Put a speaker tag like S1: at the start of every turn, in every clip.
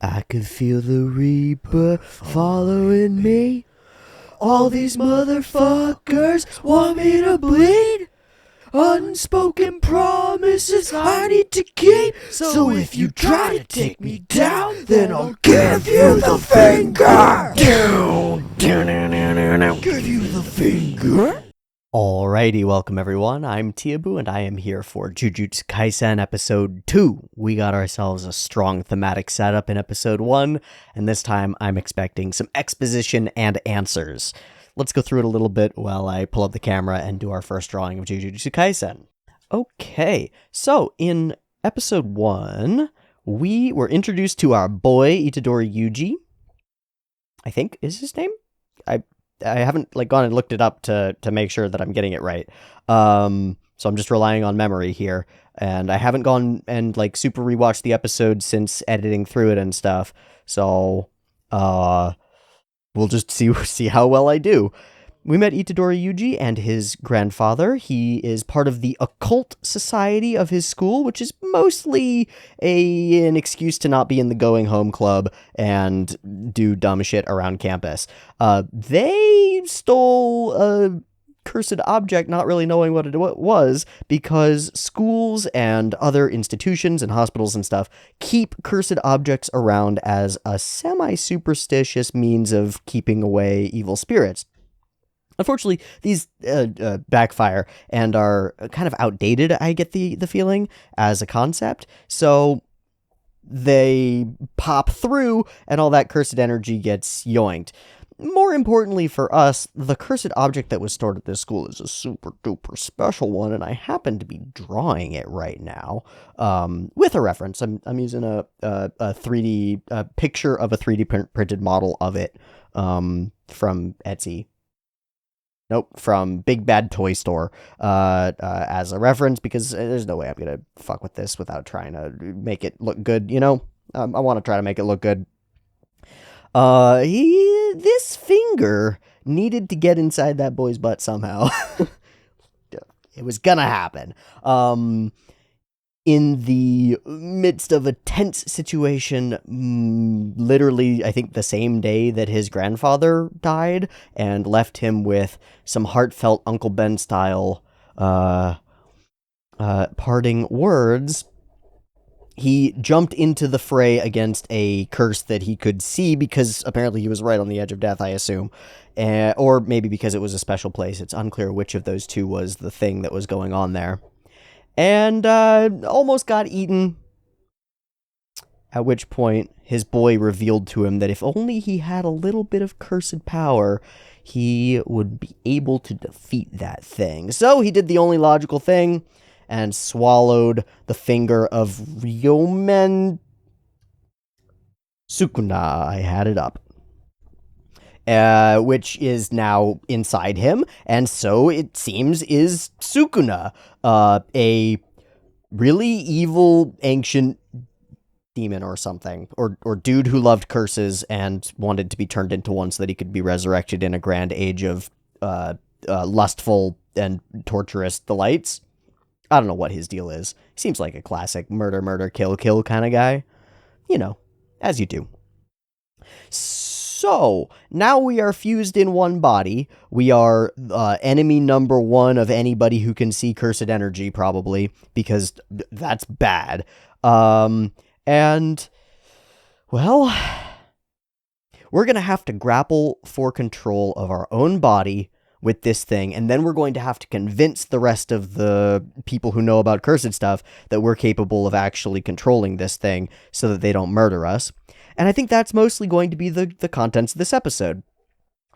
S1: I can feel the Reaper following me. All these motherfuckers want me to bleed. Unspoken promises I need to keep. So if you try to take me down, then I'll give you the finger. Give you the finger. Alrighty, welcome everyone. I'm Teeaboo, and I am here for Jujutsu Kaisen Episode 2. We got ourselves a strong thematic setup in Episode 1, and this time I'm expecting some exposition and answers. Let's go through it a little bit while I pull up the camera and do our first drawing of Jujutsu Kaisen. Okay, so in Episode 1, we were introduced to our boy, Itadori Yuji. I think is his name? I haven't gone and looked it up to make sure that I'm getting it right. So I'm just relying on memory here, and I haven't gone and super rewatched the episode since editing through it and stuff. So we'll just see how well I do. We met Itadori Yuji and his grandfather. He is part of the occult society of his school, which is mostly an excuse to not be in the going home club and do dumb shit around campus. They stole a cursed object, not really knowing what it was, because schools and other institutions and hospitals and stuff keep cursed objects around as a semi-superstitious means of keeping away evil spirits. Unfortunately, these backfire and are kind of outdated, I get the feeling, as a concept. So they pop through, and all that cursed energy gets yoinked. More importantly for us, the cursed object that was stored at this school is a super duper special one, and I happen to be drawing it right now with a reference. I'm using a 3D picture of a 3D printed model of it from Etsy. Nope, from Big Bad Toy Store as a reference, because there's no way I'm going to fuck with this without trying to make it look good, you know? I want to try to make it look good. This finger needed to get inside that boy's butt somehow. It was gonna happen. In the midst of a tense situation, literally, I think the same day that his grandfather died, and left him with some heartfelt Uncle Ben style parting words, he jumped into the fray against a curse that he could see, because apparently he was right on the edge of death, I assume. Or maybe because it was a special place. It's unclear which of those two was the thing that was going on there. And almost got eaten, at which point his boy revealed to him that if only he had a little bit of cursed power, he would be able to defeat that thing. So he did the only logical thing and swallowed the finger of Ryomen Sukuna. I had it up. Which is now inside him, and so it seems is Sukuna, a really evil ancient demon or something, or dude who loved curses and wanted to be turned into one so that he could be resurrected in a grand age of lustful and torturous delights. I don't know what his deal is. Seems like a classic murder, kill kind of guy. You know, as you do. So, now we are fused in one body. We are enemy number one of anybody who can see cursed energy, probably, because that's bad. And, well, we're going to have to grapple for control of our own body with this thing, and then we're going to have to convince the rest of the people who know about cursed stuff that we're capable of actually controlling this thing so that they don't murder us. And I think that's mostly going to be the contents of this episode.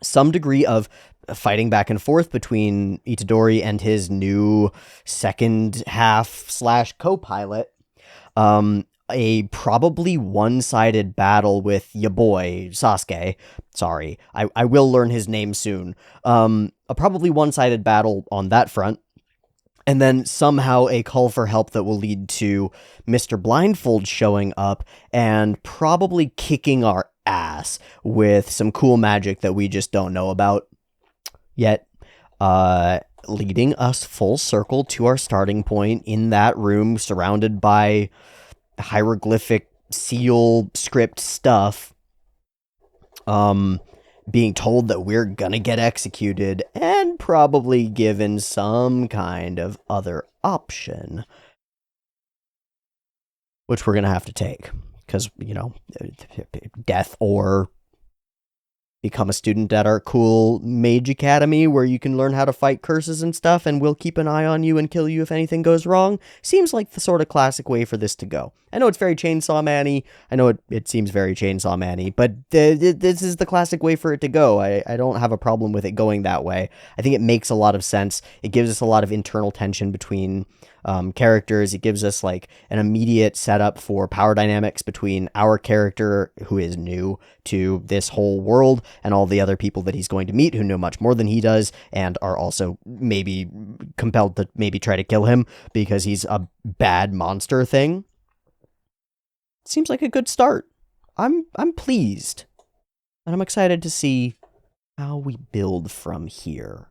S1: Some degree of fighting back and forth between Itadori and his new second half / co-pilot. A probably one-sided battle with ya boy, Sasuke. Sorry, I will learn his name soon. A probably one-sided battle on that front. And then somehow a call for help that will lead to Mr. Blindfold showing up and probably kicking our ass with some cool magic that we just don't know about yet. Leading us full circle to our starting point in that room surrounded by hieroglyphic seal script stuff, being told that we're gonna get executed and probably given some kind of other option, which we're gonna have to take, because, death or become a student at our cool mage academy where you can learn how to fight curses and stuff, and we'll keep an eye on you and kill you if anything goes wrong. Seems like the sort of classic way for this to go. I know it's very Chainsaw Man-y. I know it seems very Chainsaw Man-y, but this is the classic way for it to go. I don't have a problem with it going that way. I think it makes a lot of sense. It gives us a lot of internal tension between characters. It gives us like an immediate setup for power dynamics between our character, who is new to this whole world, and all the other people that he's going to meet who know much more than he does and are also maybe compelled to maybe try to kill him because he's a bad monster thing. Seems like a good start. I'm pleased, and I'm excited to see how we build from here.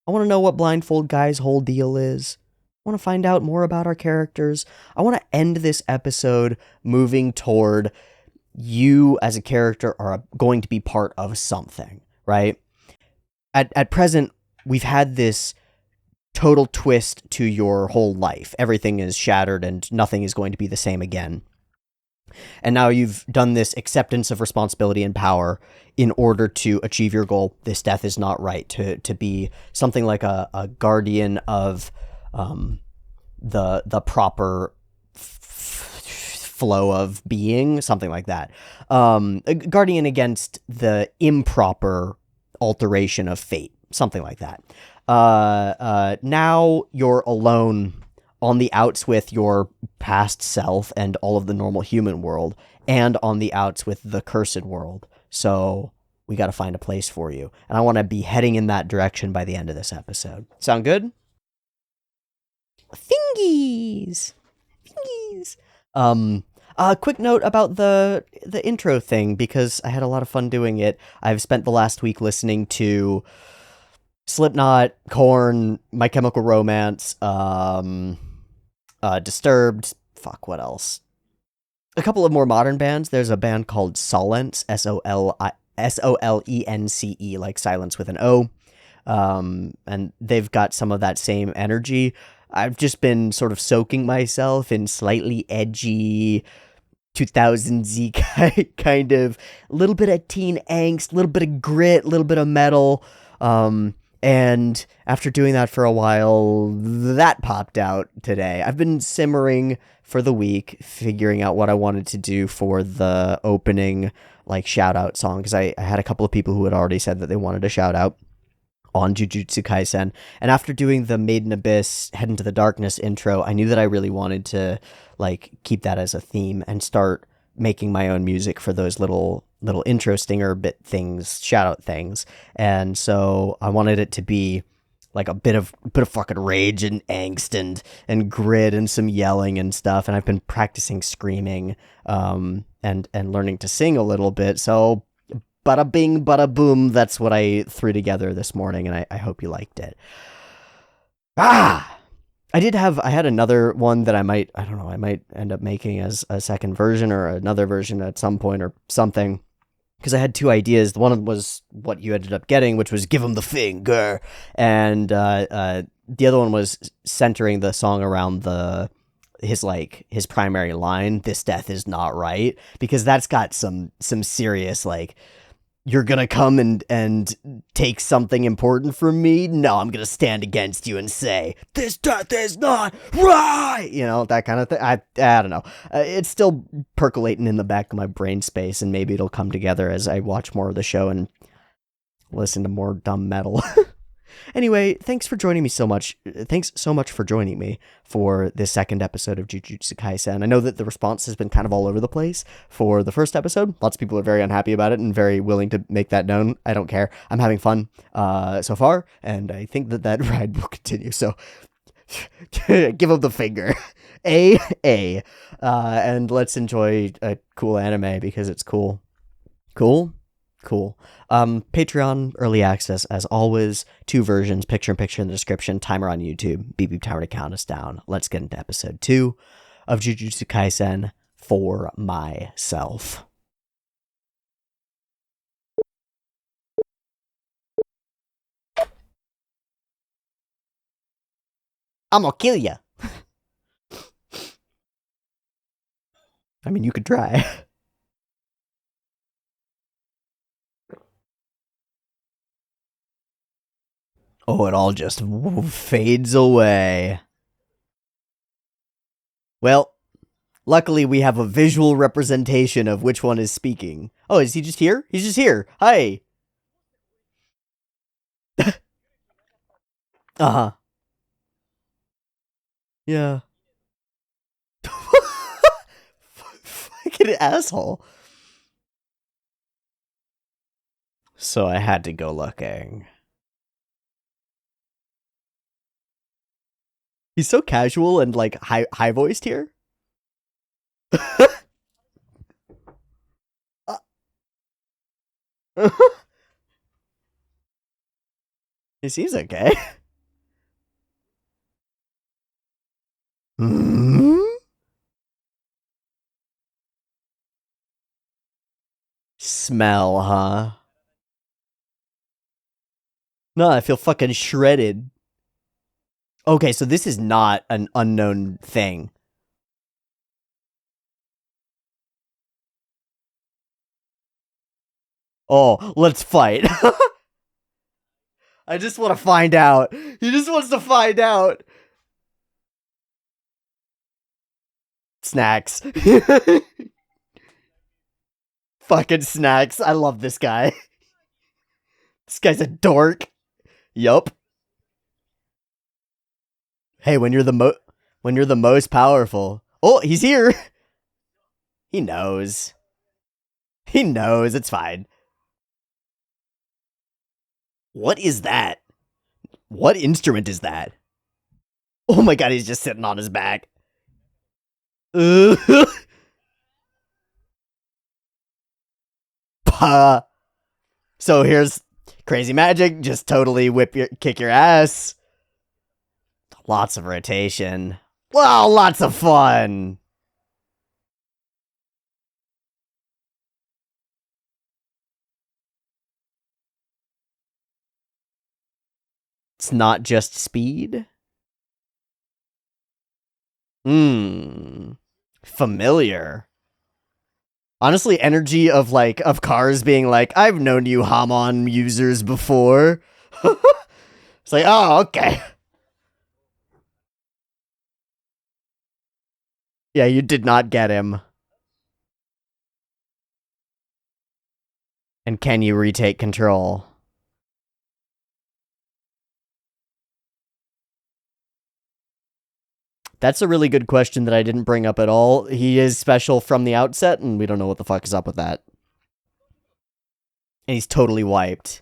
S1: I want to know what Blindfold Guy's whole deal is. I want to find out more about our characters. I want to end this episode moving toward you as a character are going to be part of something, right? At present, we've had this total twist to your whole life. Everything is shattered and nothing is going to be the same again. And now you've done this acceptance of responsibility and power in order to achieve your goal. This death is not right. To be something like a guardian of the proper flow of being, something like that. A guardian against the improper alteration of fate, something like that. Now you're alone on the outs with your past self and all of the normal human world, and on the outs with the cursed world. So we got to find a place for you. And I want to be heading in that direction by the end of this episode. Sound good? Fingies! A quick note about the intro thing, because I had a lot of fun doing it. I've spent the last week listening to Slipknot, Korn, My Chemical Romance, Disturbed, what else? A couple of more modern bands. There's a band called Solence, Solence, like silence with an O. And they've got some of that same energy. I've just been sort of soaking myself in slightly edgy 2000s-y kind of, a little bit of teen angst, a little bit of grit, a little bit of metal. And after doing that for a while, that popped out today. I've been simmering for the week, figuring out what I wanted to do for the opening, like, shout-out song, because I had a couple of people who had already said that they wanted a shout-out on Jujutsu Kaisen. And after doing the Maiden Abyss, Head into the Darkness intro, I knew that I really wanted to, like, keep that as a theme and start making my own music for those little intro stinger bit things, shout out things. And so I wanted it to be like a bit of fucking rage and angst and grit and some yelling and stuff. And I've been practicing screaming and learning to sing a little bit. So bada bing, bada boom, that's what I threw together this morning, and I hope you liked it. I had another one that I might end up making as a second version or another version at some point or something, because I had two ideas. The one was what you ended up getting, which was "Give him the finger," and the other one was centering the song around his primary line, "This death is not right," because that's got some serious, like, you're gonna come and take something important from me? No, I'm gonna stand against you and say, this death is not right! You know, that kind of thing. I don't know. It's still percolating in the back of my brain space, and maybe it'll come together as I watch more of the show and listen to more dumb metal. Anyway, thanks for joining me so much. Thanks so much for joining me for this second episode of Jujutsu Kaisen. I know that the response has been kind of all over the place for the first episode. Lots of people are very unhappy about it and very willing to make that known. I don't care. I'm having fun so far, and I think that ride will continue. So give them the finger. And let's enjoy a cool anime because it's cool. Cool. Patreon early access as always, 2 versions, picture-in-picture in the description, timer on YouTube, beep beep timer to count us down. Let's get into episode 2 of Jujutsu Kaisen. for myself. I'm gonna kill ya. I mean, you could try. Oh, it all just fades away. Well, luckily we have a visual representation of which one is speaking. Oh, is he just here? He's just here. Hi. Uh-huh. Yeah. Fucking asshole. So I had to go looking. He's so casual and like high voiced here. He seems okay. Smell, huh? No, I feel fucking shredded. Okay, so this is not an unknown thing. Oh, let's fight. I just want to find out. He just wants to find out. Snacks. Fucking snacks. I love this guy. This guy's a dork. Yup. Hey, when you're the most powerful. Oh, he's here. He knows. He knows. It's fine. What is that? What instrument is that? Oh my god, he's just sitting on his back. Puh. So here's crazy magic. Just totally kick your ass. Lots of rotation. Wow, lots of fun. It's not just speed. Familiar. Honestly, energy of cars being like, I've known you Hamon users before. It's like, oh, okay. Yeah, you did not get him. And can you retake control? That's a really good question that I didn't bring up at all. He is special from the outset, and we don't know what the fuck is up with that. And he's totally wiped.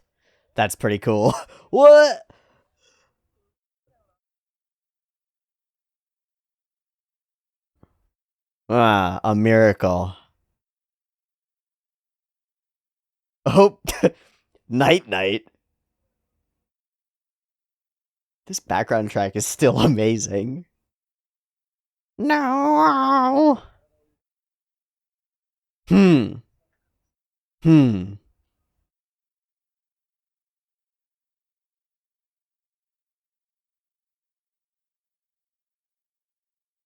S1: That's pretty cool. What? Ah, a miracle. Oh, night night. This background track is still amazing. No. Hmm. Hmm.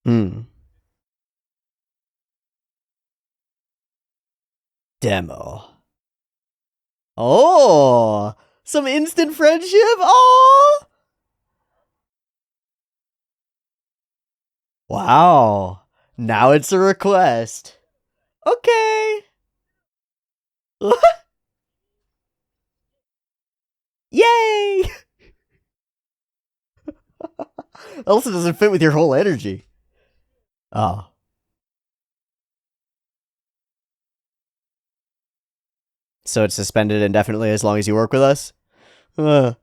S1: Hmm. Demo. Oh, some instant friendship. Oh. Wow. Now it's a request. Okay. Yay! Also doesn't fit with your whole energy. Oh. So it's suspended indefinitely as long as you work with us? You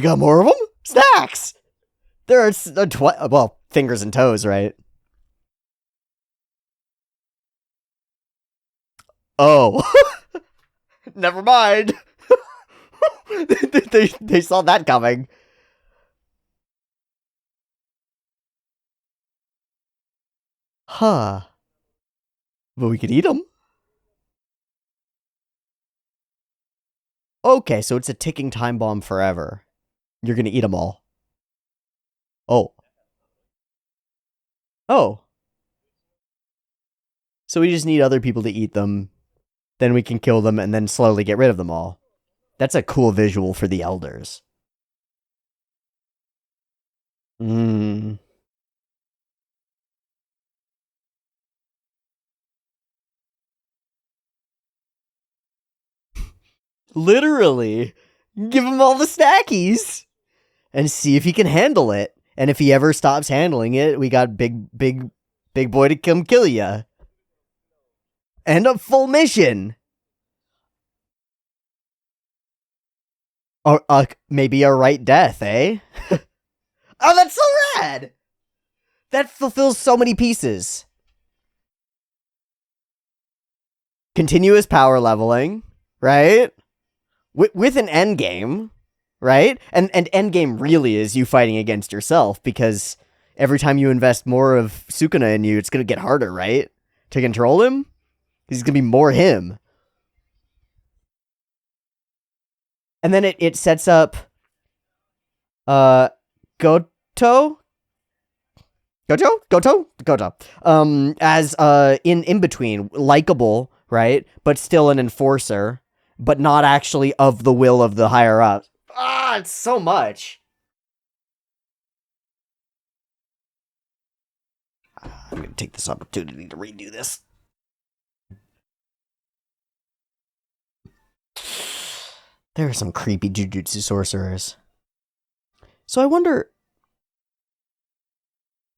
S1: got more of them? Snacks! There are well, fingers and toes, right? Oh. Never mind. they saw that coming. Huh. But we could eat them. Okay, so it's a ticking time bomb forever. You're gonna eat them all. Oh. Oh. So we just need other people to eat them. Then we can kill them and then slowly get rid of them all. That's a cool visual for the elders. Mmm. Literally. Give him all the snackies. And see if he can handle it. And if he ever stops handling it, we got big boy to come kill ya. And a full mission. Or maybe a right death, eh? Oh, that's so rad! That fulfills so many pieces. Continuous power leveling, right? With an end game, right? And end game really is you fighting against yourself, because every time you invest more of Sukuna in you, it's gonna get harder, right? To control him? He's gonna be more him. And then it sets up Gojo? As in between, likable, right? But still an enforcer, but not actually of the will of the higher up. Ah, it's so much. I'm gonna take this opportunity to redo this. There are some creepy Jujutsu sorcerers. So I wonder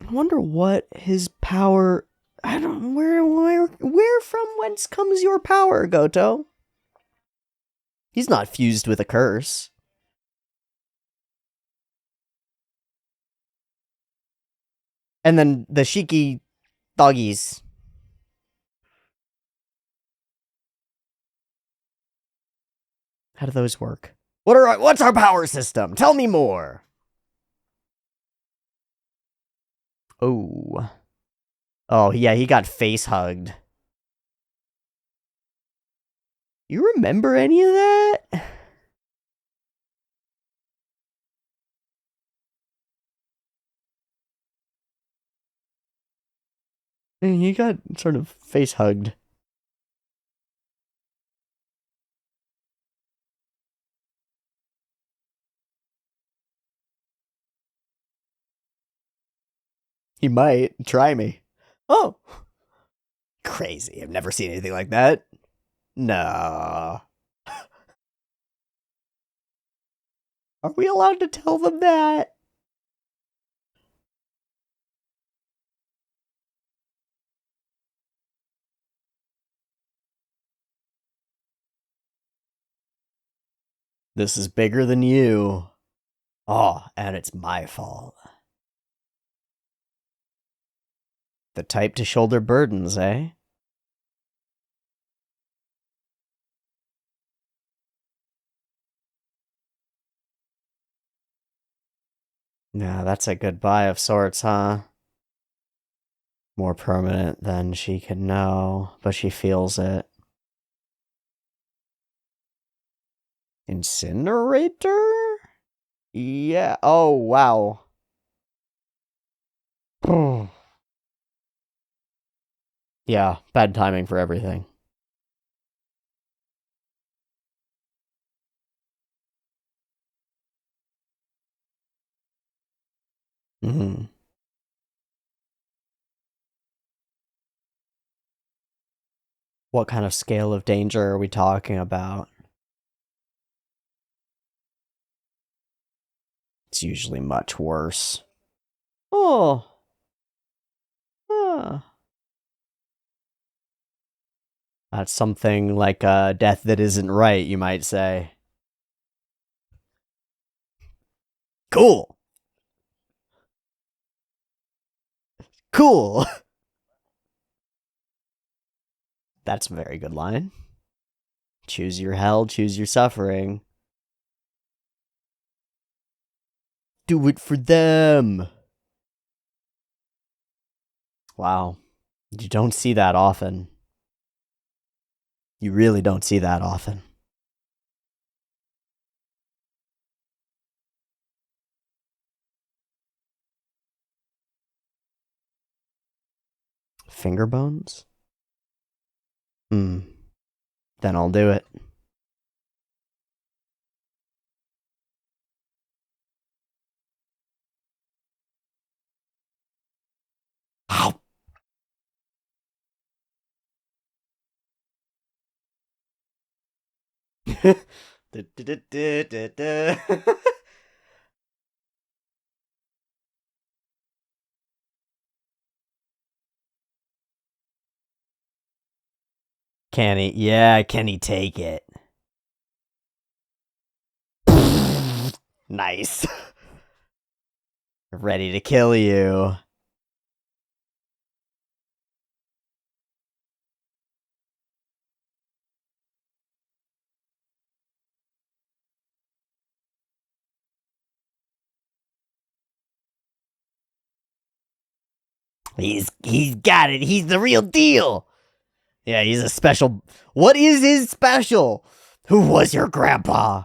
S1: what his power. I don't. Where from whence comes your power, Goto? He's not fused with a curse. And then the Shiki doggies. How do those work? What's our power system? Tell me more. Oh. Oh, yeah, he got face hugged. You remember any of that? He got sort of face hugged. He might. Try me. Oh. Crazy. I've never seen anything like that. No. Are we allowed to tell them that? This is bigger than you. Oh, and it's my fault. The type to shoulder burdens, eh? Yeah, that's a goodbye of sorts, huh? More permanent than she can know, but she feels it. Incinerator? Yeah. Oh, wow. Yeah, bad timing for everything. Mm-hmm. What kind of scale of danger are we talking about? It's usually much worse. Oh. Ah. That's something like a death that isn't right, you might say. Cool. Cool. That's a very good line. Choose your hell, choose your suffering. Do it for them. Wow. You don't see that often. You really don't see that often. Finger bones? Then I'll do it. Ow. Can he? Yeah, can he take it? Nice. Ready to kill you. He's got it. He's the real deal. Yeah, he's a special. What is his special? Who was your grandpa?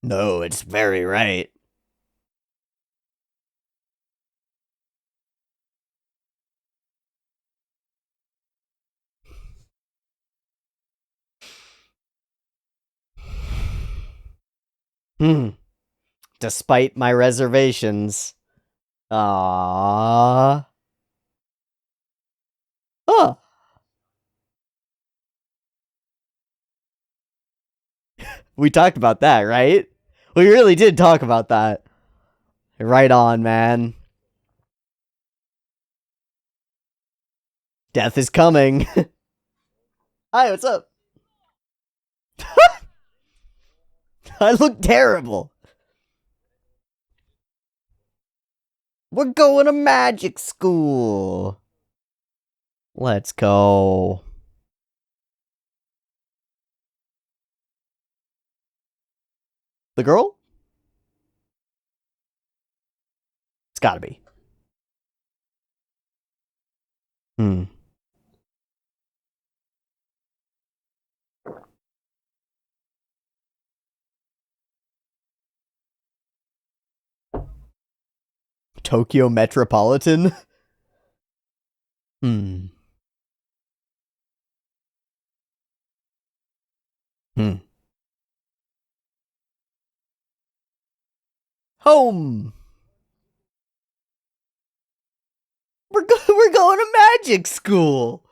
S1: No, it's very right. Despite my reservations. Aww. Huh. We talked about that, right? We really did talk about that. Right on, man. Death is coming. Hi, what's up? I look terrible. We're going to magic school. Let's go. The girl? It's gotta be. Tokyo Metropolitan? Home! We're going to magic school!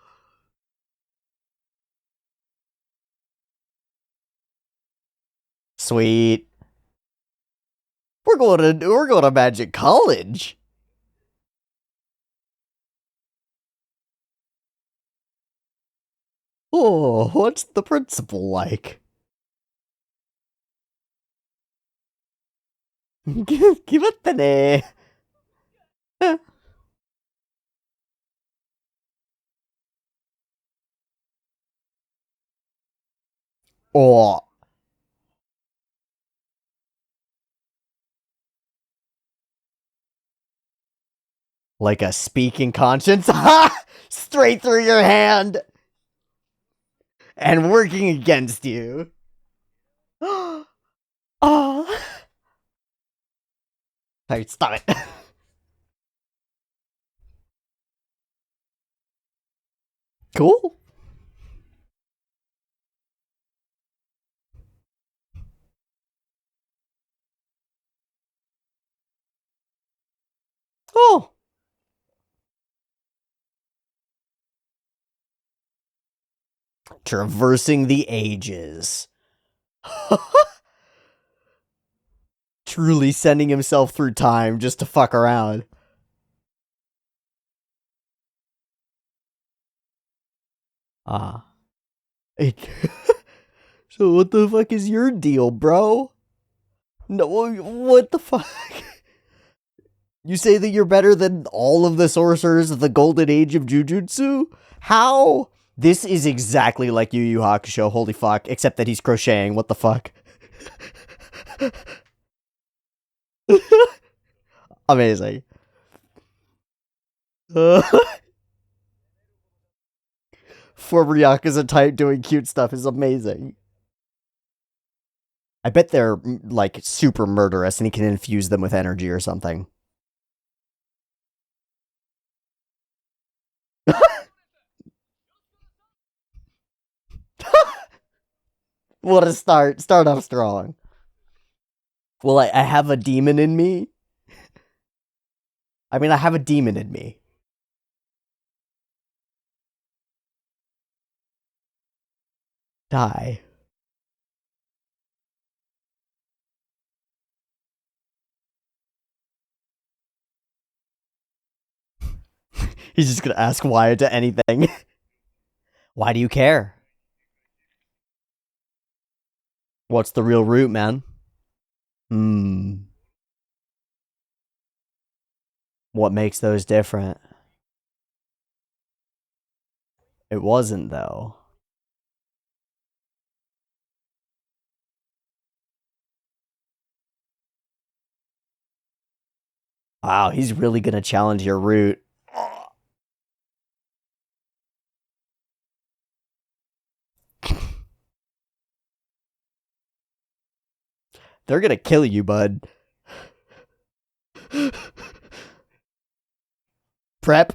S1: Sweet. We're going to magic college. Oh, what's the principal like? Kibattane. Oh. Like a speaking conscience? Straight through your hand. And working against you. Oh. Alright, stop it. Cool. Oh. Traversing the ages. Truly sending himself through time just to fuck around. So what the fuck is your deal, bro? No, what the fuck? You say that you're better than all of the sorcerers of the golden age of Jujutsu? How? This is exactly like Yu Yu Hakusho, holy fuck, except that he's crocheting, what the fuck? Amazing. Former Yakuza type doing cute stuff is amazing. I bet they're like super murderous and he can infuse them with energy or something. What a start. Start off strong. Well, I have a demon in me. I mean, I have a demon in me. Die. He's just gonna ask why to anything. Why do you care? What's the real root, man? Hmm. What makes those different? It wasn't, though. Wow, he's really gonna challenge your root. They're gonna kill you, bud. Prep.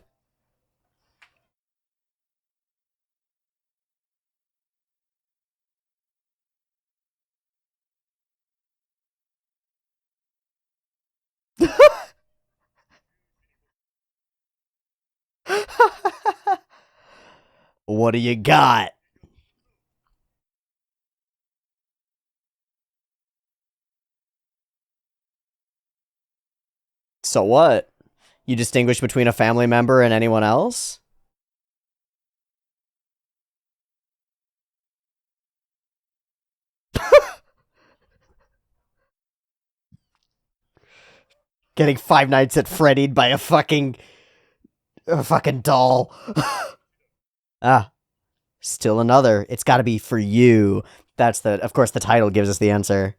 S1: What do you got? So what? You distinguish between a family member and anyone else? Getting Five Nights at Freddy'd by a fucking doll. Ah, still another. It's got to be for you. That's of course, the title gives us the answer.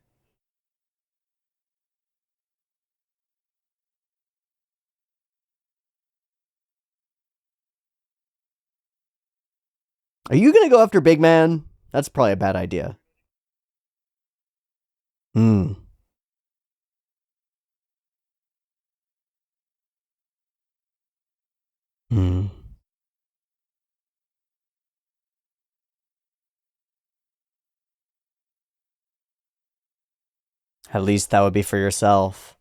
S1: Are you gonna go after Big Man? That's probably a bad idea. Hmm. Hmm. At least that would be for yourself.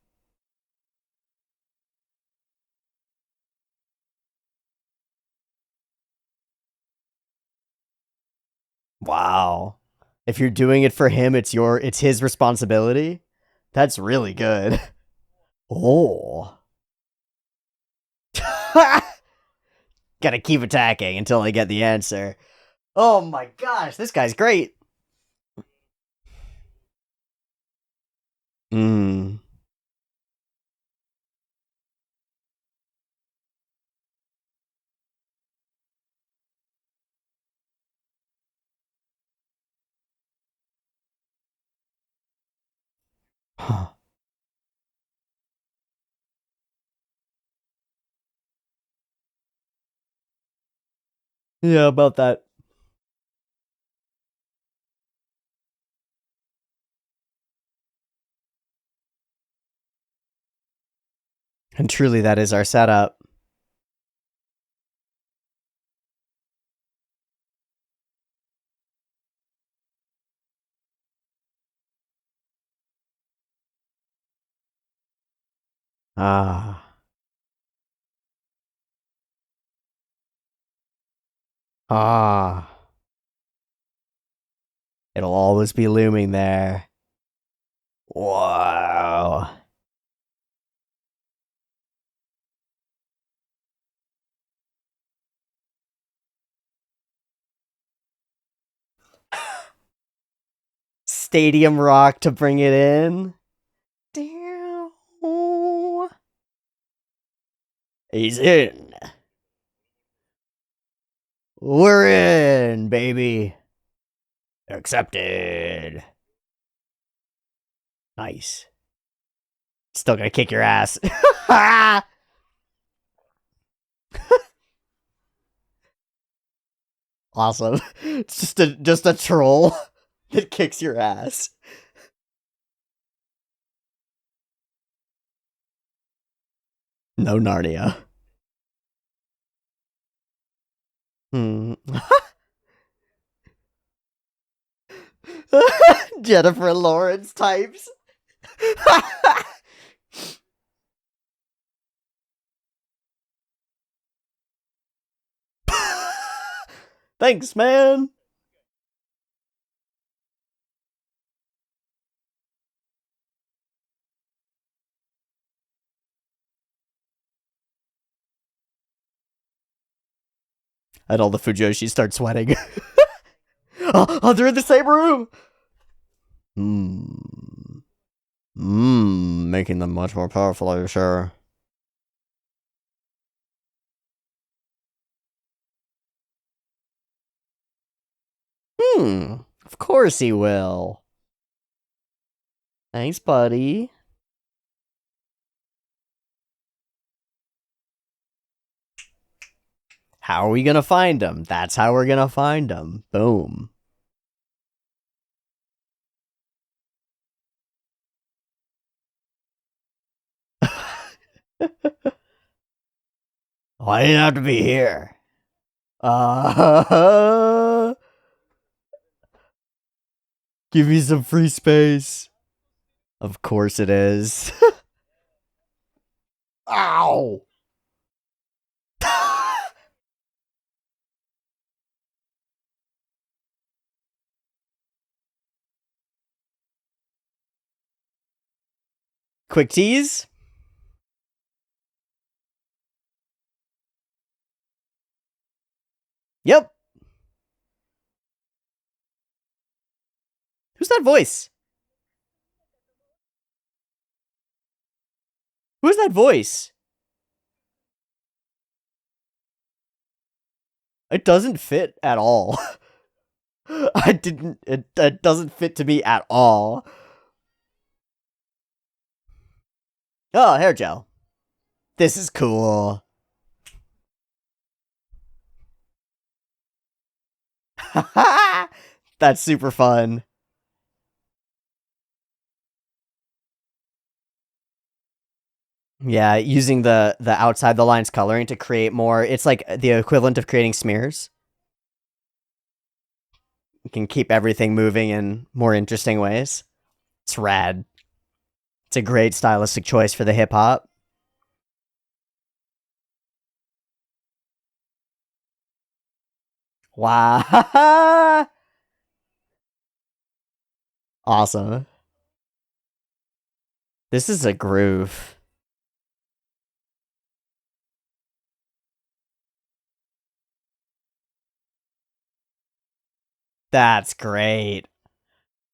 S1: Wow. If you're doing it for him, it's his responsibility. That's really good. Oh. Gotta keep attacking until I get the answer. Oh my gosh, this guy's great. Hmm. Huh. Yeah, about that. And truly, that is our setup. Ah. Ah. It'll always be looming there. Wow. Stadium Rock to bring it in. Damn. He's in. We're in, baby. Accepted. Nice. Still gonna kick your ass. Awesome. It's just a troll that kicks your ass. No Narnia. Hmm. Jennifer Lawrence types. Thanks, man. And all the Fujoshi start sweating. Oh, they're in the same room. Making them much more powerful, are you sure? Of course he will. Thanks, buddy. How are we gonna find him? That's how we're gonna find him. Boom. Why do you have to be here? Give me some free space. Of course it is. Ow! Quick tease. Yep. Who's that voice? Who's that voice? It doesn't fit at all. It doesn't fit to me at all. Oh, hair gel. This is cool. That's super fun. Yeah, using the outside the lines coloring to create more. It's like the equivalent of creating smears. You can keep everything moving in more interesting ways. It's rad. It's a great stylistic choice for the hip hop. Wow. Awesome. This is a groove. That's great.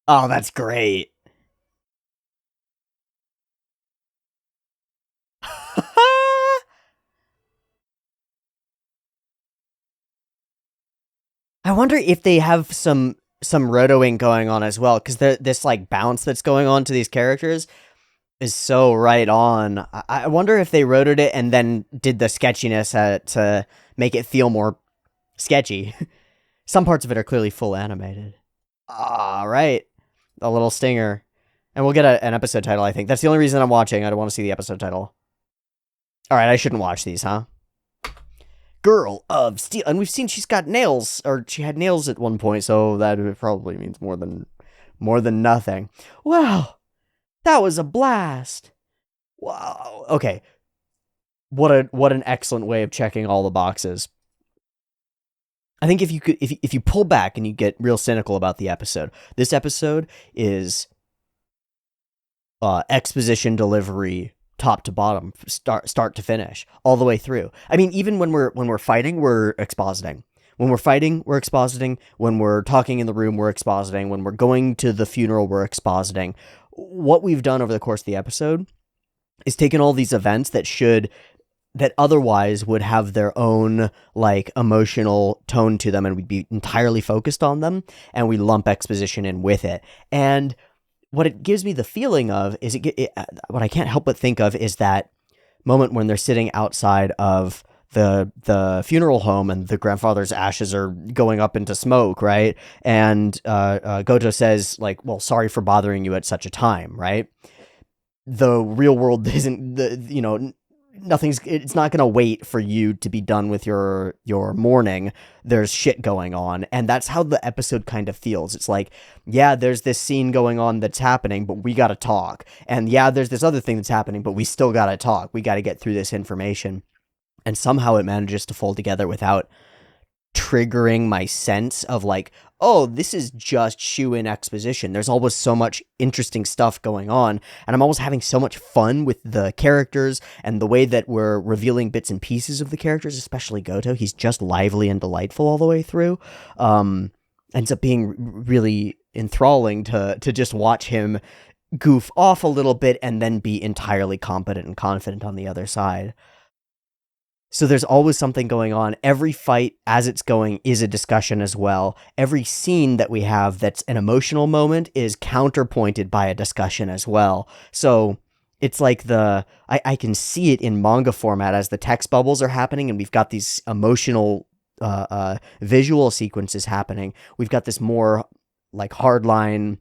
S1: Oh, that's great. I wonder if they have some rotoing going on as well, because this like bounce that's going on to these characters is so right on. I wonder if they rotoed it and then did the sketchiness to make it feel more sketchy. Some parts of it are clearly full animated. All right, a little stinger, and we'll get an episode title. I think that's the only reason I'm watching. I don't want to see the episode title. All right, I shouldn't watch these, huh? Girl of Steel, and we've seen she's got nails, or she had nails at one point, so that probably means more than nothing. Wow, that was a blast. Wow. Okay. What an excellent way of checking all the boxes. I think if you pull back and you get real cynical about the episode, this episode is exposition delivery top to bottom, start to finish, all the way through. I mean, even when we're fighting, we're expositing. When we're fighting, we're expositing. When we're talking in the room, we're expositing. When we're going to the funeral, we're expositing. What we've done over the course of the episode is taken all these events that otherwise would have their own like emotional tone to them, and we'd be entirely focused on them, and we lump exposition in with it. And what it gives me the feeling of is what I can't help but think of is that moment when they're sitting outside of the funeral home, and the grandfather's ashes are going up into smoke, right? And Gojo says, like, well, sorry for bothering you at such a time, right? The real world isn't it's not going to wait for you to be done with your mourning. There's shit going on, and that's how the episode kind of feels. It's like, yeah, there's this scene going on that's happening, but we got to talk. And yeah, there's this other thing that's happening, but we still got to talk. We got to get through this information. And somehow it manages to fold together without triggering my sense of like, oh, this is just shoe-in exposition. There's always so much interesting stuff going on, and I'm always having so much fun with the characters and the way that we're revealing bits and pieces of the characters, especially Goto. He's just lively and delightful all the way through. Ends up being really enthralling to just watch him goof off a little bit and then be entirely competent and confident on the other side. So there's always something going on. Every fight as it's going is a discussion as well. Every scene that we have that's an emotional moment is counterpointed by a discussion as well. So it's like I can see it in manga format as the text bubbles are happening, and we've got these emotional visual sequences happening. We've got this more like hardline,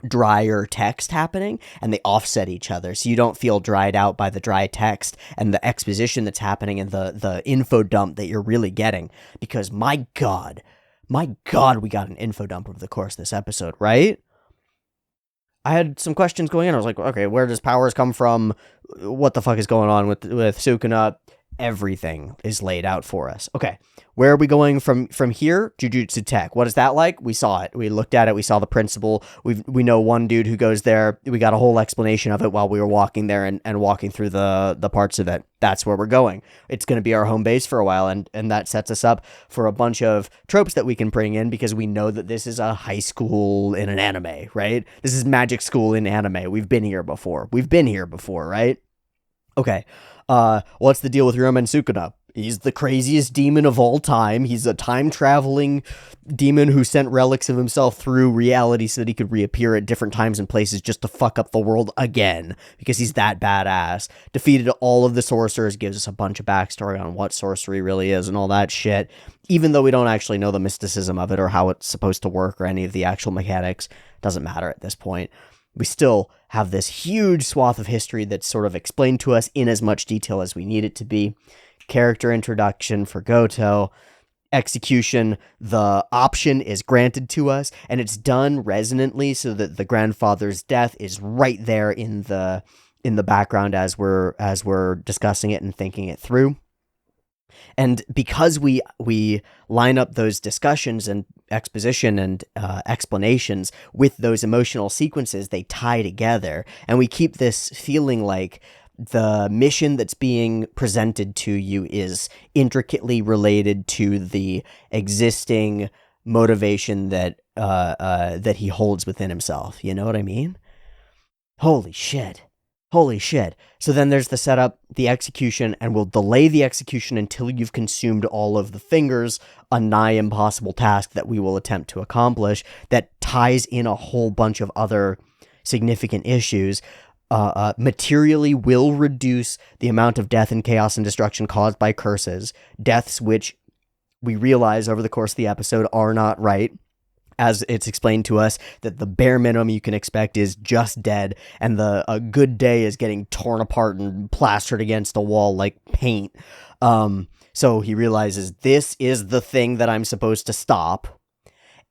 S1: drier text happening, and they offset each other, so you don't feel dried out by the dry text and the exposition that's happening and the info dump that you're really getting. Because my god, we got an info dump over the course of this episode, right? I had some questions going in. I was like, okay, where does powers come from? What the fuck is going on with Sukuna? Everything is laid out for us. Okay, where are we going from here? Jujutsu Tech. What is that like? We saw it. We looked at it. We saw the principal. We know one dude who goes there. We got a whole explanation of it while we were walking there and walking through the parts of it. That's where we're going. It's going to be our home base for a while, and that sets us up for a bunch of tropes that we can bring in, because we know that this is a high school in an anime, right? This is magic school in anime. We've been here before, right? Okay. What's the deal with Ryoma and Sukuna? He's the craziest demon of all time. He's a time-traveling demon who sent relics of himself through reality so that he could reappear at different times and places just to fuck up the world again, because he's that badass. Defeated all of the sorcerers, gives us a bunch of backstory on what sorcery really is and all that shit, even though we don't actually know the mysticism of it or how it's supposed to work or any of the actual mechanics. Doesn't matter at this point. We still have this huge swath of history that's sort of explained to us in as much detail as we need it to be. Character introduction for Goto. Execution, the option is granted to us, and it's done resonantly so that the grandfather's death is right there in the background as we're discussing it and thinking it through. And because we line up those discussions and exposition and explanations with those emotional sequences, they tie together, and we keep this feeling like the mission that's being presented to you is intricately related to the existing motivation that he holds within himself. You know what I mean? Holy shit. So then there's the setup, the execution, and we'll delay the execution until you've consumed all of the fingers, a nigh impossible task that we will attempt to accomplish that ties in a whole bunch of other significant issues. Materially will reduce the amount of death and chaos and destruction caused by curses, deaths which we realize over the course of the episode are not right, as it's explained to us that the bare minimum you can expect is just dead, and a good day is getting torn apart and plastered against a wall like paint. So he realizes this is the thing that I'm supposed to stop,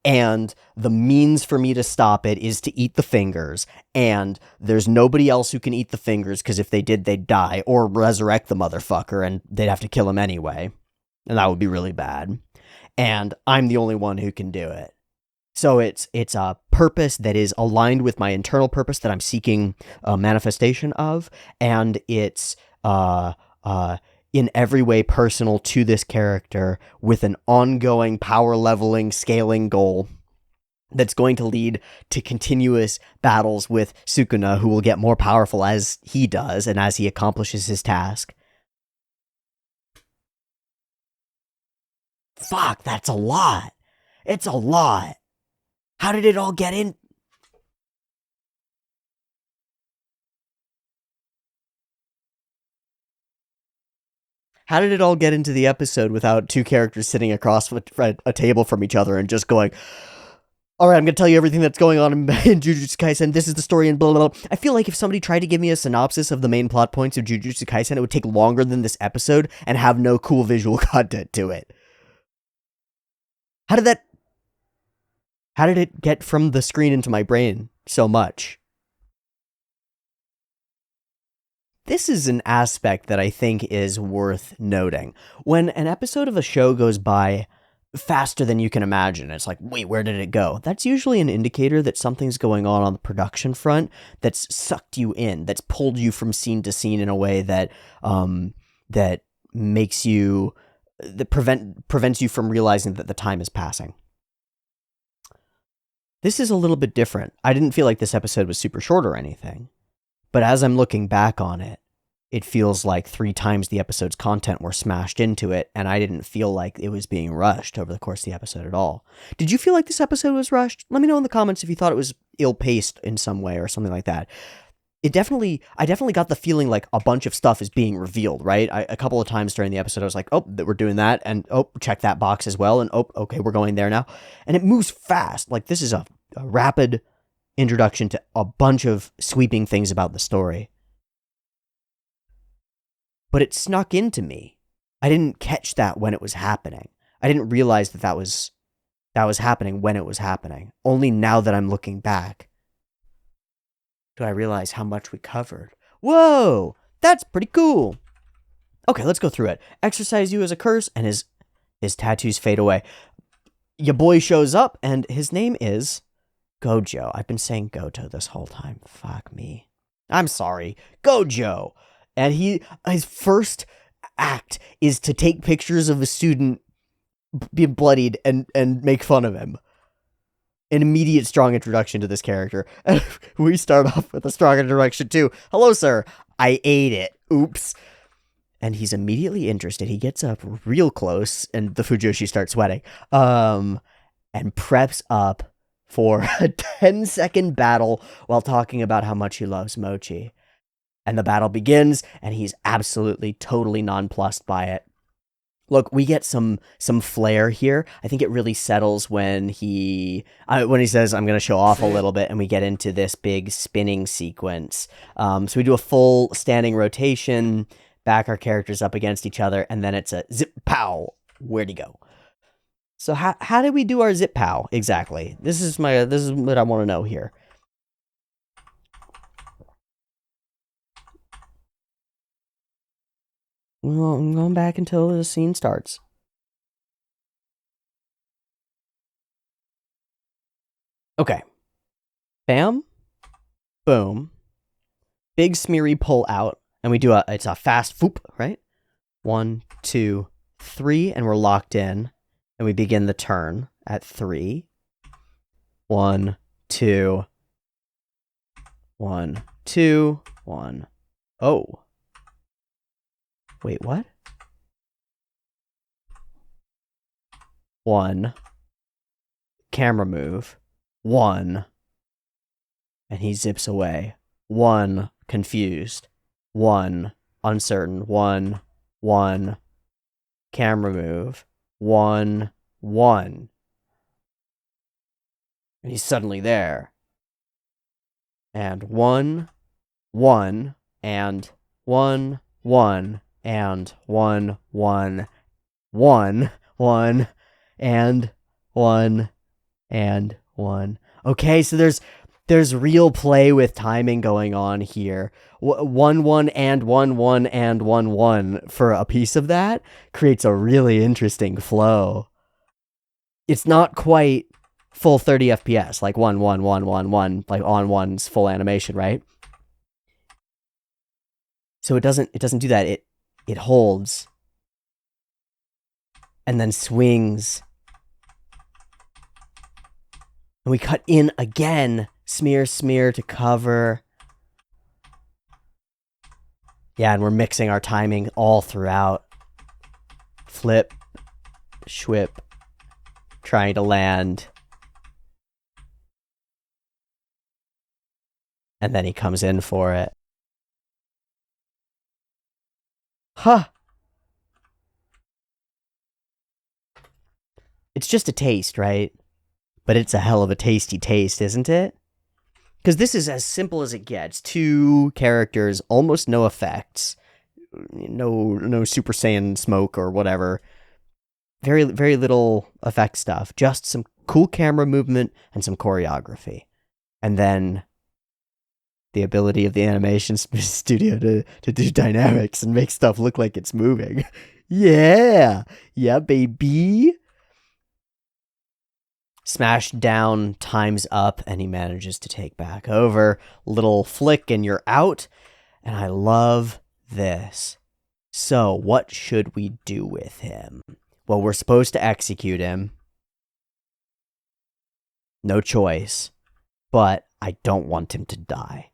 S1: and the means for me to stop it is to eat the fingers, and there's nobody else who can eat the fingers, because if they did, they'd die, or resurrect the motherfucker, and they'd have to kill him anyway, and that would be really bad. And I'm the only one who can do it. So it's a purpose that is aligned with my internal purpose that I'm seeking a manifestation of, and it's in every way personal to this character, with an ongoing power leveling, scaling goal that's going to lead to continuous battles with Sukuna, who will get more powerful as he does and as he accomplishes his task. Fuck, that's a lot. It's a lot. How did it all get in? How did it all get into the episode without two characters sitting across a table from each other and just going, all right, I'm going to tell you everything that's going on in Jujutsu Kaisen. This is the story and blah, blah, blah. I feel like if somebody tried to give me a synopsis of the main plot points of Jujutsu Kaisen, it would take longer than this episode and have no cool visual content to it. How did it get from the screen into my brain so much? This is an aspect that I think is worth noting. When an episode of a show goes by faster than you can imagine, it's like, wait, where did it go? That's usually an indicator that something's going on the production front that's sucked you in, that's pulled you from scene to scene in a way that that makes you, that prevents you from realizing that the time is passing. This is a little bit different. I didn't feel like this episode was super short or anything, but as I'm looking back on it, it feels like 3 times the episode's content were smashed into it, and I didn't feel like it was being rushed over the course of the episode at all. Did you feel like this episode was rushed? Let me know in the comments if you thought it was ill-paced in some way or something like that. I definitely got the feeling like a bunch of stuff is being revealed, right? A couple of times during the episode, I was like, oh, we're doing that, and oh, check that box as well, and oh, okay, we're going there now. And it moves fast. Like, this is a rapid introduction to a bunch of sweeping things about the story. But it snuck into me. I didn't catch that when it was happening. I didn't realize that was happening when it was happening. Only now that I'm looking back do I realize how much we covered. Whoa, that's pretty cool. Okay, let's go through it. Exercise you as a curse, and his tattoos fade away. Your boy shows up, and his name is Gojo. I've been saying Goto this whole time. Fuck me. I'm sorry. Gojo. And his first act is to take pictures of a student being bloodied and make fun of him. An immediate strong introduction to this character. And we start off with a strong introduction too. Hello, sir. I ate it. Oops. And he's immediately interested. He gets up real close, and the Fujoshi starts sweating. And preps up for a 10-second battle while talking about how much he loves mochi. And the battle begins, and he's absolutely, totally nonplussed by it. Look, we get some flair here. I think it really settles when he says, I'm going to show off a little bit, and we get into this big spinning sequence. So we do a full standing rotation, back our characters up against each other, and then it's a zip pow. Where'd he go? So how did we do our zip pow exactly? This is what I want to know here. Well, I'm going back until the scene starts. Okay. Bam. Boom. Big smeary pull out. And we do it's a fast whoop, right? 1, 2, 3, and we're locked in. And we begin the turn at 3. 1, 2. 1, 2. 1. Oh. Wait, what? 1. Camera move. 1. And he zips away. 1. Confused. 1. Uncertain. 1. 1. Camera move. 1. 1. And he's suddenly there. And 1. 1. And 1. 1. And 1, 1, 1, 1, and 1, and 1. Okay, so there's real play with timing going on here. 1, 1, and 1, 1, and 1, 1 for a piece of that creates a really interesting flow. It's not quite full 30 FPS, like 1, 1, 1, 1, 1, like on one's full animation, right? So it doesn't do that. It holds and then swings. And we cut in again. Smear, smear to cover. Yeah, and we're mixing our timing all throughout. Flip, schwip, trying to land. And then he comes in for it. Huh. It's just a taste, right? But it's a hell of a tasty taste, isn't it? Because this is as simple as it gets. 2 characters, almost no effects, no Super Saiyan smoke or whatever. Very, very little effect stuff. Just some cool camera movement and some choreography. And then the ability of the animation studio to do dynamics and make stuff look like it's moving. Yeah, baby. Smash down, time's up, and he manages to take back over. Little flick and you're out. And I love this. So, what should we do with him? Well, we're supposed to execute him. No choice. But I don't want him to die.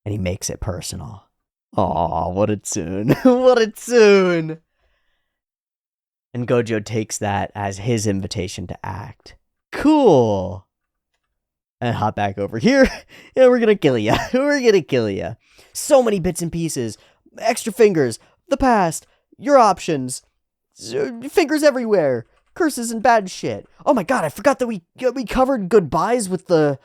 S1: And he makes it personal. Aw, what a tune. What a tune. And Gojo takes that as his invitation to act. Cool. And hop back over here. Yeah, we're gonna kill ya. We're gonna kill ya. So many bits and pieces. Extra fingers. The past. Your options. Fingers everywhere. Curses and bad shit. Oh my god, I forgot that we covered goodbyes with the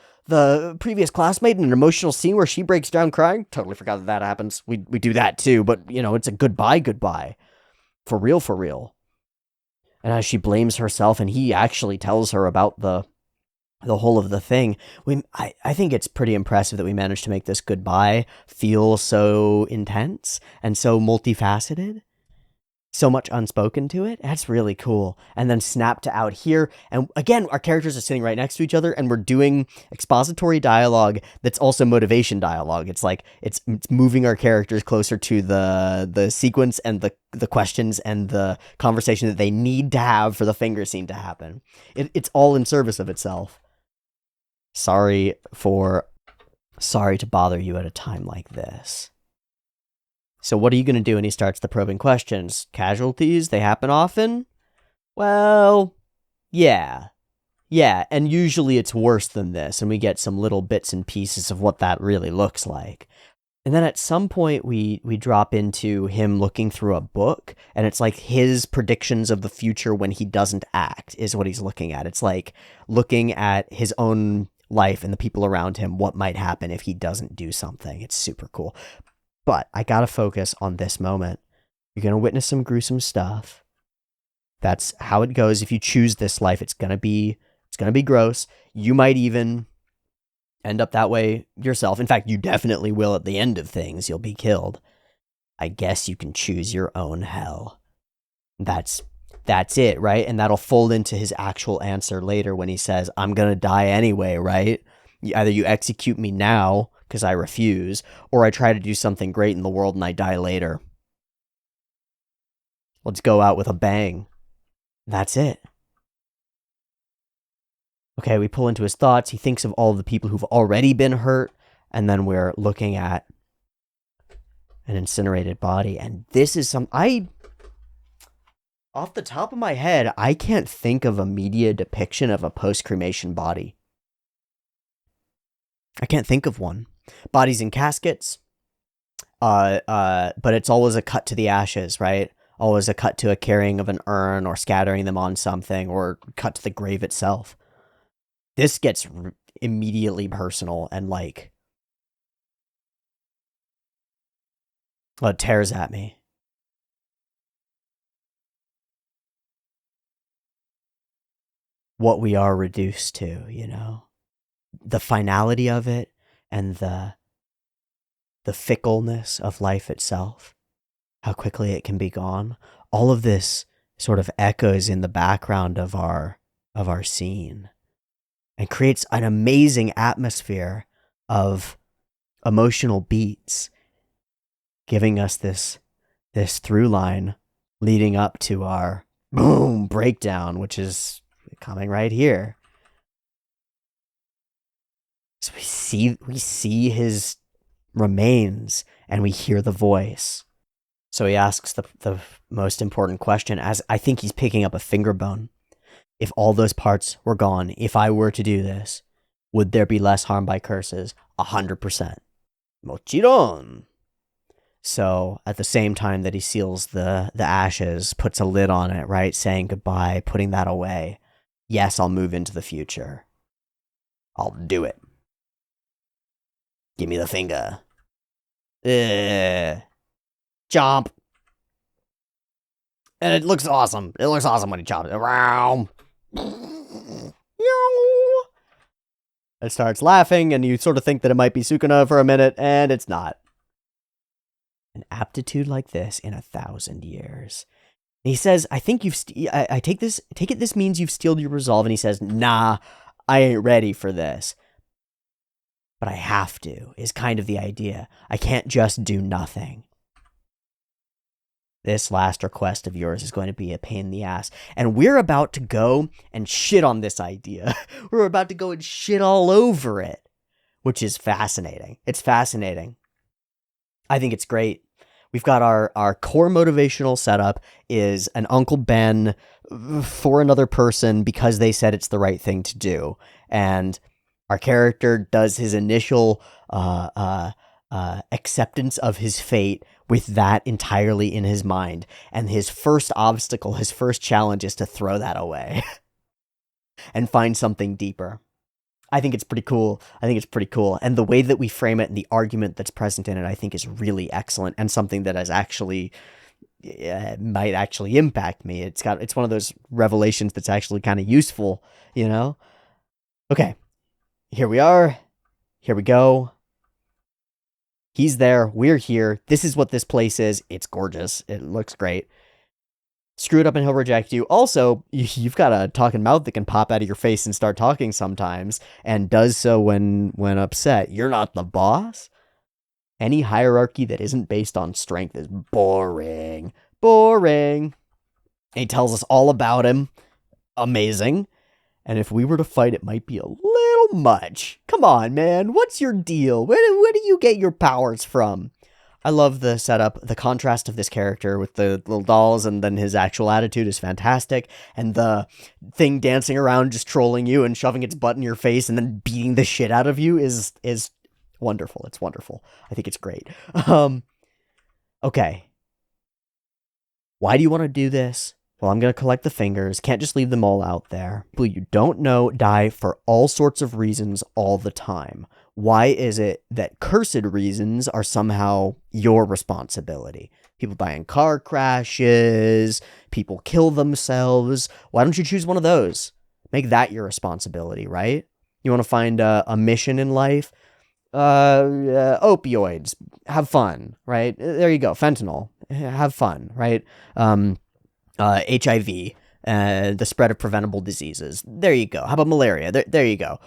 S1: previous classmate in an emotional scene where she breaks down crying. Totally forgot that happens. We do that too, but, it's a goodbye. For real. And as she blames herself and he actually tells her about the whole of the thing, I think it's pretty impressive that we managed to make this goodbye feel so intense and so multifaceted. So much unspoken to it. That's really cool. And then snap to out here. And again, our characters are sitting right next to each other and we're doing expository dialogue that's also motivation dialogue. It's like, it's moving our characters closer to the sequence and the questions and the conversation that they need to have for the finger scene to happen. It's all in service of itself. Sorry to bother you at a time like this. So what are you going to do? And he starts the probing questions. Casualties, they happen often? Well, yeah. Yeah, and usually it's worse than this, and we get some little bits and pieces of what that really looks like. And then at some point we drop into him looking through a book, and it's like his predictions of the future when he doesn't act is what he's looking at. It's like looking at his own life and the people around him, what might happen if he doesn't do something. It's super cool. But I gotta focus on this moment. You're gonna witness some gruesome stuff. That's how it goes. If you choose this life, it's gonna be gross. You might even end up that way yourself. In fact, you definitely will at the end of things. You'll be killed. I guess you can choose your own hell. That's it, right? And that'll fold into his actual answer later when he says, I'm gonna die anyway, right? Either you execute me now, because I refuse, or I try to do something great in the world and I die later. Let's go out with a bang. That's it. Okay, we pull into his thoughts. He thinks of all of the people who've already been hurt, and then we're looking at an incinerated body. And this is off the top of my head, I can't think of a media depiction of a post-cremation body. I can't think of one. Bodies in caskets, but it's always a cut to the ashes, right? Always a cut to a carrying of an urn or scattering them on something or cut to the grave itself. This gets immediately personal and it tears at me. What we are reduced to, the finality of it and the fickleness of life itself, how quickly it can be gone. All of this sort of echoes in the background of our scene and creates an amazing atmosphere of emotional beats, giving us this through line leading up to our boom breakdown, which is coming right here. So we see his remains and we hear the voice. So he asks the most important question, as I think he's picking up a finger bone. If all those parts were gone, if I were to do this, would there be less harm by curses? 100%. Mochiron. So at the same time that he seals the ashes, puts a lid on it, right? Saying goodbye, putting that away. Yes, I'll move into the future. I'll do it. Give me the finger. Chomp. And it looks awesome. It looks awesome when he chomps it. It starts laughing, and you sort of think that it might be Sukuna for a minute, and it's not. An aptitude like this in 1,000 years. And he says, I think you've, I take it this means you've steeled your resolve. And he says, nah, I ain't ready for this. But I have to, is kind of the idea. I can't just do nothing. This last request of yours is going to be a pain in the ass. And we're about to go and shit on this idea. We're about to go and shit all over it. Which is fascinating. It's fascinating. I think it's great. We've got our core motivational setup is an Uncle Ben for another person because they said it's the right thing to do. And our character does his initial acceptance of his fate with that entirely in his mind. And his first obstacle, his first challenge is to throw that away and find something deeper. I think it's pretty cool. And the way that we frame it and the argument that's present in it, I think is really excellent and something that has actually might actually impact me. It's one of those revelations that's actually kind of useful, you know? Okay. Here we are. Here we go. He's there. We're here. This is what this place is. It's gorgeous. It looks great. Screw it up and he'll reject you. Also, you've got a talking mouth that can pop out of your face and start talking sometimes, and does so when upset. You're not the boss. Any hierarchy that isn't based on strength is boring. Boring. And he tells us all about him. Amazing. And if we were to fight, it might be a little much. Come on, man. What's your deal? Where do you get your powers from? I love the setup. The contrast of this character with the little dolls and then his actual attitude is fantastic. And the thing dancing around just trolling you and shoving its butt in your face and then beating the shit out of you is wonderful. It's wonderful. I think it's great. Okay. Why do you want to do this? Well, I'm going to collect the fingers. Can't just leave them all out there. People you don't know die for all sorts of reasons all the time. Why is it that cursed reasons are somehow your responsibility? People die in car crashes. People kill themselves. Why don't you choose one of those? Make that your responsibility, right? You want to find a mission in life? Opioids. Have fun, right? There you go. Fentanyl. Have fun, right? HIV, the spread of preventable diseases. There you go. How about malaria? There you go.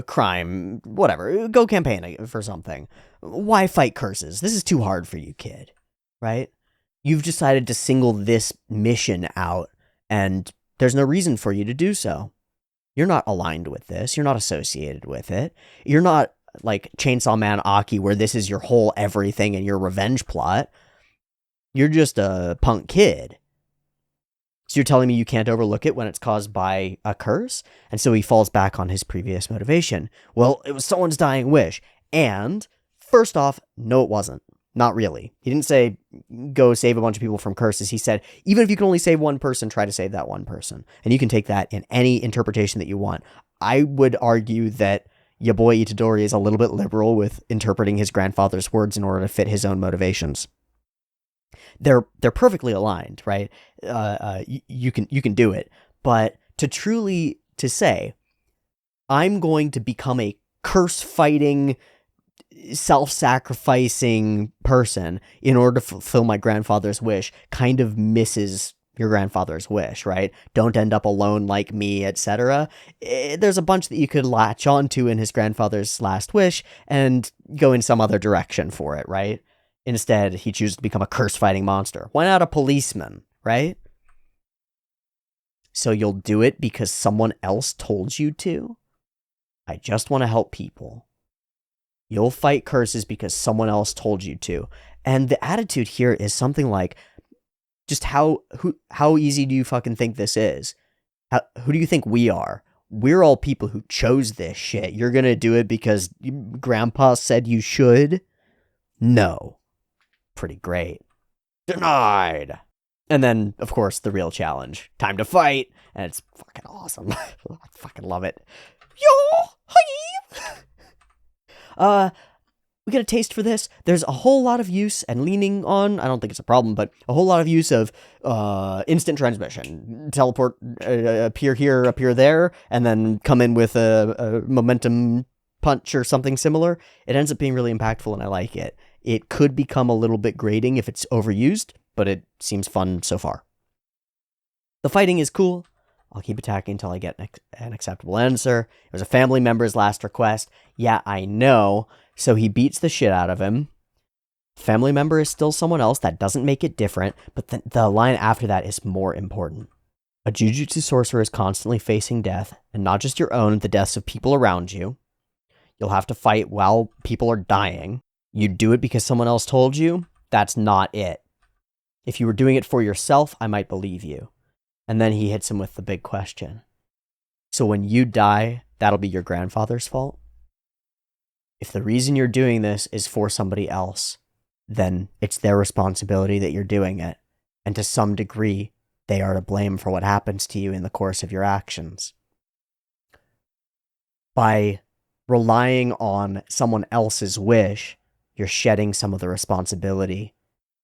S1: Crime, whatever. Go campaign for something. Why fight curses? This is too hard for you, kid. Right? You've decided to single this mission out, and there's no reason for you to do so. You're not aligned with this. You're not associated with it. You're not like Chainsaw Man Aki, where this is your whole everything and your revenge plot. You're just a punk kid. So you're telling me you can't overlook it when it's caused by a curse? And so he falls back on his previous motivation. Well, it was someone's dying wish. And first off, no, it wasn't. Not really. He didn't say, go save a bunch of people from curses. He said, even if you can only save one person, try to save that one person. And you can take that in any interpretation that you want. I would argue that your boy Itadori is a little bit liberal with interpreting his grandfather's words in order to fit his own motivations. They're perfectly aligned, right? You can do it, but to say, I'm going to become a curse fighting, self-sacrificing person in order to fulfill my grandfather's wish kind of misses your grandfather's wish, right? Don't end up alone like me, etc. There's a bunch that you could latch onto in his grandfather's last wish and go in some other direction for it, right? Instead, he chooses to become a curse-fighting monster. Why not a policeman, right? So you'll do it because someone else told you to? I just want to help people. You'll fight curses because someone else told you to. And the attitude here is something like, just how easy do you fucking think this is? Who do you think we are? We're all people who chose this shit. You're gonna do it because Grandpa said you should? No. Pretty great. Denied. And then, of course, the real challenge. Time to fight. And it's fucking awesome. I fucking love it. Yo, hi. We get a taste for this. There's a whole lot of use and leaning on, I don't think it's a problem, but a whole lot of use of instant transmission. Teleport, appear here, appear there, and then come in with a momentum punch or something similar. It ends up being really impactful, and I like it. It could become a little bit grating if it's overused, but it seems fun so far. The fighting is cool. I'll keep attacking until I get an acceptable answer. It was a family member's last request. Yeah, I know. So he beats the shit out of him. Family member is still someone else. That doesn't make it different. But the line after that is more important. A Jujutsu sorcerer is constantly facing death, and not just your own, the deaths of people around you. You'll have to fight while people are dying. You do it because someone else told you. That's not it. If you were doing it for yourself, I might believe you. And then he hits him with the big question. So when you die, that'll be your grandfather's fault? If the reason you're doing this is for somebody else, then it's their responsibility that you're doing it. And to some degree, they are to blame for what happens to you in the course of your actions. By relying on someone else's wish, you're shedding some of the responsibility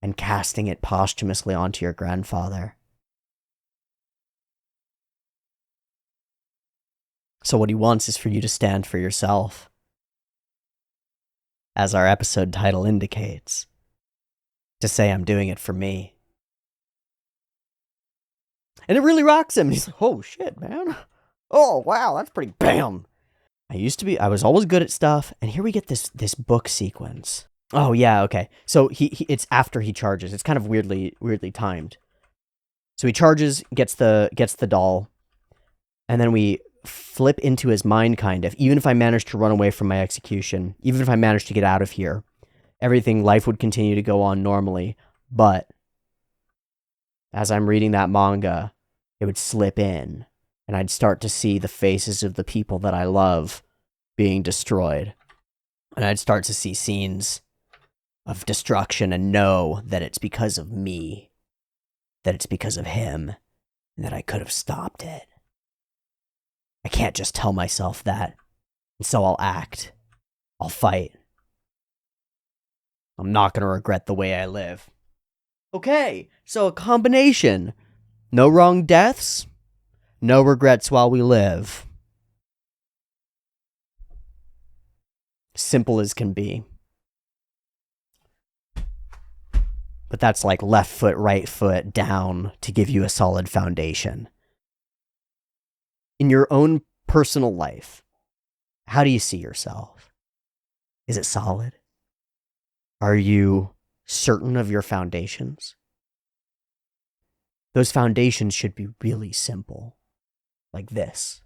S1: and casting it posthumously onto your grandfather. So what he wants is for you to stand for yourself. As our episode title indicates. To say, I'm doing it for me. And it really rocks him. He's like, oh shit, man. Oh, wow, that's pretty bam. I was always good at stuff, and here we get this book sequence. Oh yeah, okay. So it's after he charges. It's kind of weirdly timed. So he charges, gets the doll, and then we flip into his mind, kind of. Even if I managed to run away from my execution, even if I managed to get out of here, life would continue to go on normally. But as I'm reading that manga, it would slip in, and I'd start to see the faces of the people that I love being destroyed. And I'd start to see scenes of destruction and know that it's because of me, that it's because of him, and that I could have stopped it. I can't just tell myself that, and so I'll act. I'll fight. I'm not going to regret the way I live. Okay, so a combination. No wrong deaths, no regrets while we live. Simple as can be. But that's like left foot, right foot, down to give you a solid foundation. In your own personal life, how do you see yourself? Is it solid? Are you certain of your foundations? Those foundations should be really simple. Like this.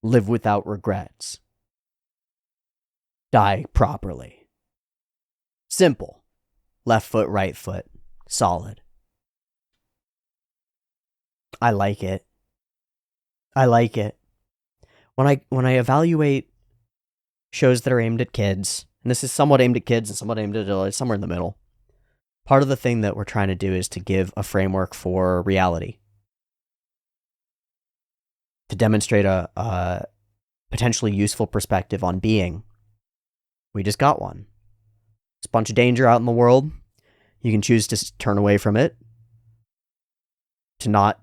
S1: Live without regrets. Die properly. Simple. Left foot, right foot. Solid. I like it. I like it. When I evaluate shows that are aimed at kids, and this is somewhat aimed at kids and somewhat aimed at adults, somewhere in the middle, part of the thing that we're trying to do is to give a framework for reality. To demonstrate a potentially useful perspective on being. We just got one. There's a bunch of danger out in the world. You can choose to turn away from it. To not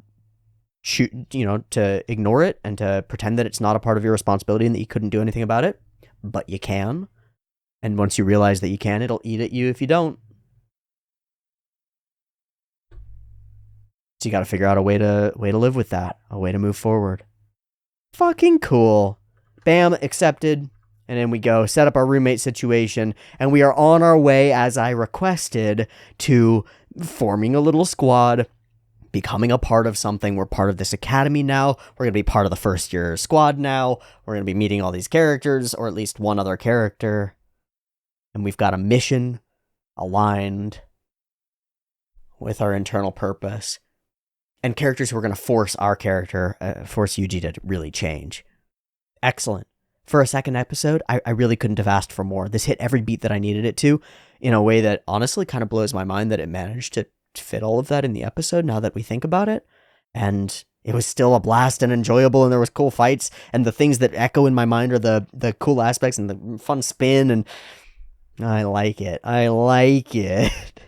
S1: shoot, to ignore it and to pretend that it's not a part of your responsibility and that you couldn't do anything about it. But you can. And once you realize that you can, it'll eat at you if you don't. So you got to figure out a way to live with that, a way to move forward. Fucking cool. Bam, accepted. And then we go set up our roommate situation, and we are on our way, as I requested, to forming a little squad, becoming a part of something. We're part of this academy now. We're going to be part of the first year squad now. We're going to be meeting all these characters, or at least one other character. And we've got a mission aligned with our internal purpose. And characters who are going to force our character, force Yuji to really change. Excellent. For a second episode, I really couldn't have asked for more. This hit every beat that I needed it to, in a way that honestly kind of blows my mind that it managed to fit all of that in the episode now that we think about it. And it was still a blast and enjoyable, and there was cool fights, and the things that echo in my mind are the cool aspects and the fun spin, and I like it. I like it.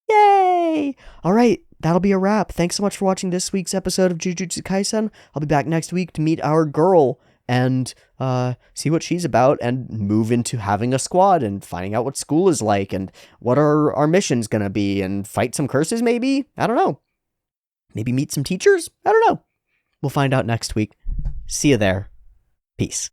S1: Yay! All right, that'll be a wrap. Thanks so much for watching this week's episode of Jujutsu Kaisen. I'll be back next week to meet our girl and see what she's about and move into having a squad and finding out what school is like and what our mission's gonna be and fight some curses maybe? I don't know. Maybe meet some teachers? I don't know. We'll find out next week. See you there. Peace.